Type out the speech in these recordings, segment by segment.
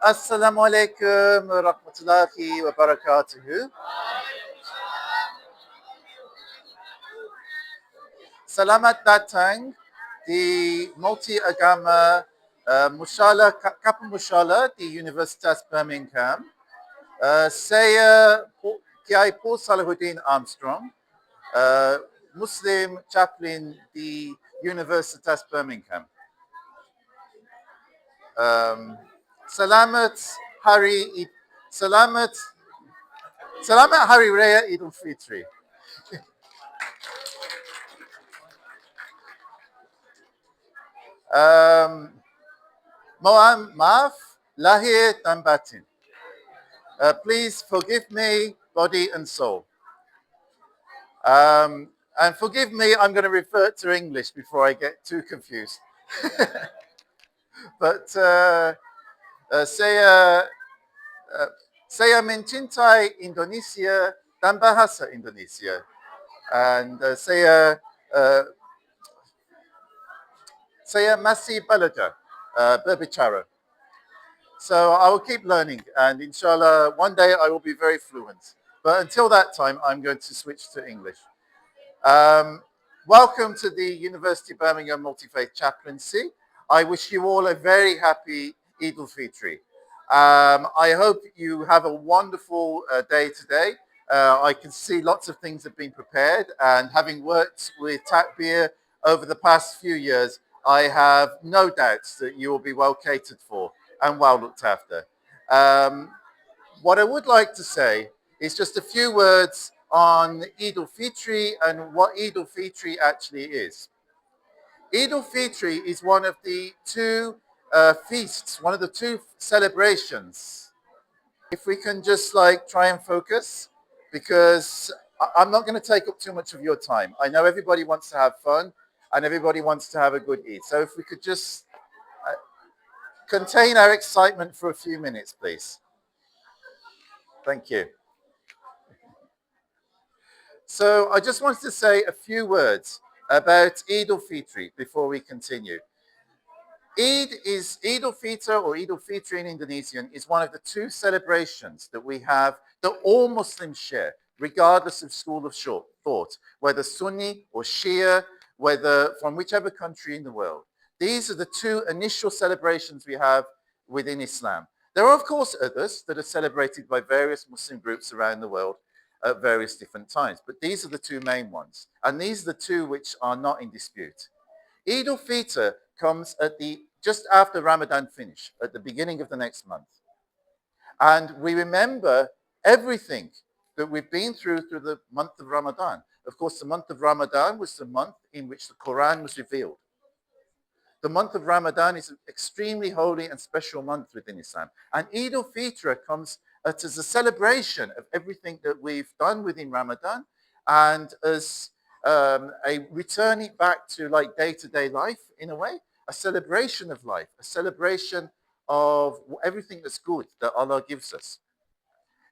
Assalamu alaikum wa rahmatullahi wa barakatuhu. Selamat datang di multi-agama Kapal Musyawarah di Universitas Birmingham. Saya Kiai Paul Salahuddin Armstrong, Muslim Chaplain di Universitas Birmingham. Selamat Hari Raya Idul Fitri. Mohon maaf lahir dan batin. Please forgive me, body and soul. And forgive me, I'm going to revert to English before I get too confused. But saya mencintai Indonesia dan bahasa Indonesia. And saya masih belajar berbicara. So I will keep learning, and inshallah, one day I will be very fluent. But until that time, I'm going to switch to English. Welcome to the University of Birmingham Multifaith Chaplaincy. I wish you all a very happy Idul Fitri. I hope you have a wonderful day today. I can see lots of things have been prepared, and having worked with Takbir over the past few years, I have no doubts that you will be well catered for and well looked after. What I would like to say is just a few words on Idul Fitri and what Idul Fitri actually is. Idul Fitri is one of the two feasts, one of the two celebrations. If we can just try and focus, because I'm not going to take up too much of your time. I know everybody wants to have fun and everybody wants to have a good Eid. So if we could just contain our excitement for a few minutes, please. Thank you. So I just wanted to say a few words about Idul Fitri before we continue. Idul Fitr or Idul Fitri in Indonesian is one of the two celebrations that we have that all Muslims share, regardless of school of thought, whether Sunni or Shia, whether from whichever country in the world. These are the two initial celebrations we have within Islam. There are, of course, others that are celebrated by various Muslim groups around the world at various different times, but these are the two main ones, and these are the two which are not in dispute. Idul Fitr comes just after Ramadan finish, at the beginning of the next month. And we remember everything that we've been through the month of Ramadan. Of course, the month of Ramadan was the month in which the Quran was revealed. The month of Ramadan is an extremely holy and special month within Islam. And Idul Fitr comes as a celebration of everything that we've done within Ramadan, and as a returning back to day-to-day life in a way, a celebration of life, a celebration of everything that's good that Allah gives us.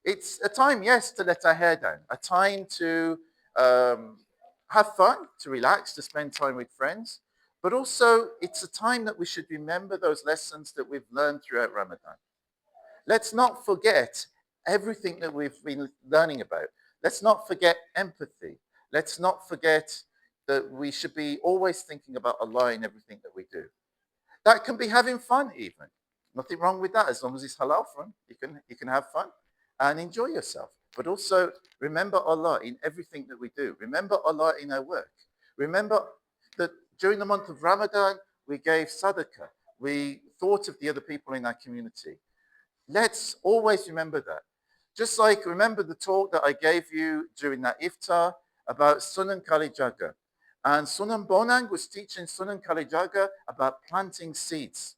It's a time, yes, to let our hair down, a time to have fun, to relax, to spend time with friends, but also it's a time that we should remember those lessons that we've learned throughout Ramadan. Let's not forget everything that we've been learning about. Let's not forget empathy. Let's not forget that we should be always thinking about Allah in everything that we do. That can be having fun even. Nothing wrong with that, as long as it's halal fun. You can have fun and enjoy yourself. But also remember Allah in everything that we do. Remember Allah in our work. Remember that during the month of Ramadan, we gave sadaqah. We thought of the other people in our community. Let's always remember that. Just like remember the talk that I gave you during that iftar about Sunan Kalijaga. And Sunan Bonang was teaching Sunan Kalijaga about planting seeds.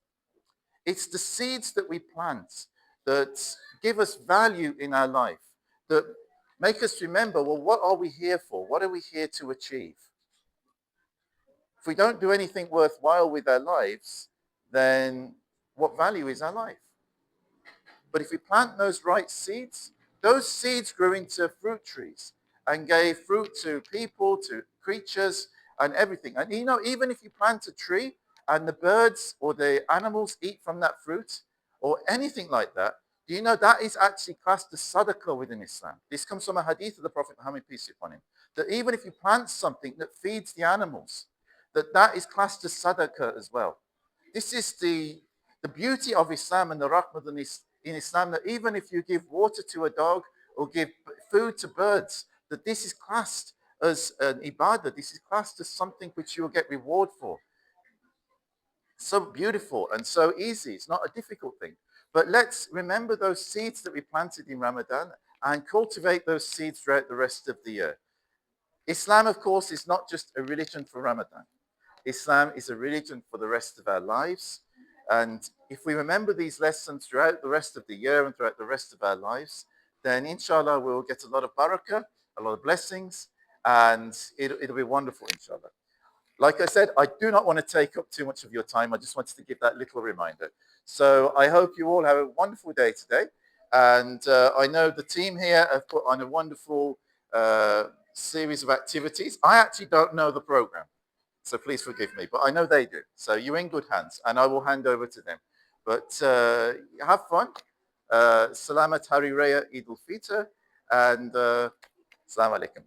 It's the seeds that we plant that give us value in our life, that make us remember, well, what are we here for? What are we here to achieve? If we don't do anything worthwhile with our lives, then what value is our life? But if we plant those right seeds, those seeds grew into fruit trees and gave fruit to people, to creatures, and everything. And even if you plant a tree and the birds or the animals eat from that fruit, or anything like that, do you know that is actually classed as sadaqah within Islam? This comes from a hadith of the Prophet Muhammad, peace be upon him, that even if you plant something that feeds the animals, that is classed as sadaqah as well. This is the beauty of Islam and the rahmah in Islam, that even if you give water to a dog or give food to birds, that this is classed as an ibadah. This is classed as something which you will get reward for. So beautiful and so easy. It's not a difficult thing. But let's remember those seeds that we planted in Ramadan and cultivate those seeds throughout the rest of the year. Islam, of course, is not just a religion for Ramadan. Islam is a religion for the rest of our lives. And if we remember these lessons throughout the rest of the year and throughout the rest of our lives, then inshallah we'll get a lot of barakah, a lot of blessings, and it'll be wonderful, inshallah. Like I said, I do not want to take up too much of your time. I just wanted to give that little reminder. So I hope you all have a wonderful day today. And I know the team here have put on a wonderful series of activities. I actually don't know the program, so please forgive me, but I know they do. So you're in good hands, and I will hand over to them. But have fun. Selamat Hari Raya Idul Fitri, and Salam alaikum.